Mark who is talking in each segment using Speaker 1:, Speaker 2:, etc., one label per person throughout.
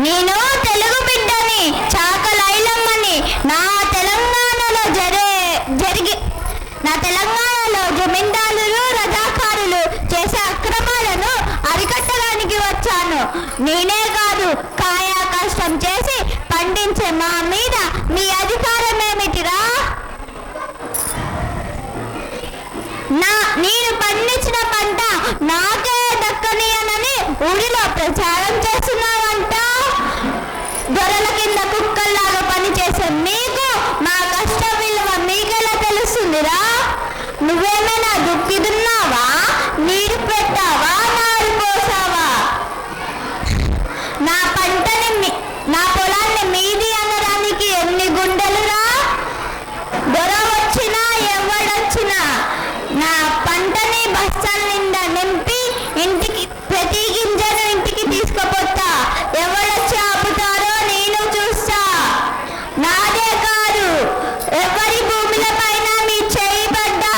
Speaker 1: నేను తెలుగు బిడ్డని, చాకలైలమ్మని. నా తెలంగాణలో జమీందారులు రజాకారులు చేసే అక్రమాలను అరికట్టడానికి వచ్చాను. నేనే కాదు, కాయా కష్టం చేసి పండించే మా మీద మీ అధికారం ఏమిటిరా? నేను పండించిన పంట నాకే దక్కనీయనని ఊరిలో ప్రచారం చేస్తున్నావంట. దొరల కింద కుక్కల్లాగా పనిచేసే మీకు మా కష్ట విలువ మీకెలా తెలుస్తుందిరా? నువ్వేమైనా దుక్కిదున్నావా, నీరు పెట్టావా, నారు పోసావా? నా పంటని, నా పొలాన్ని మీది అనడానికి ఎన్ని గుండెలురా? దొర వచ్చినా ఎవడొచ్చినా నా పంటని బస్తాల నిండా నింపి ఇంటికి ప్రతి గింజను ఇంటికి తీసుకుపోతా. ఎవడొచ్చి ఆపుతారో నేను చూస్తా. నాదే కాదు, ఎవరి భూముల పైన మీ చేయి పడ్డా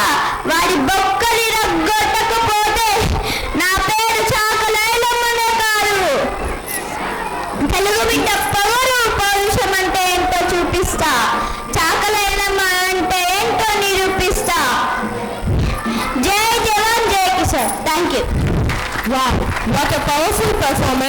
Speaker 1: వాడి బొక్కలి రగ్గొట్టకపోతే నా పేరు చాకలైలమ్మనే కాదు. తెలుగు బిడ్డ పొగరు పౌరుషం అంటే ఏంటో చూపిస్తా. చాకలైలమ్మ అంటే ఏంటో నిరూపిస్తా. జై జవాన్, జై Kisan. Thank you.
Speaker 2: Wow, what a powerful performance.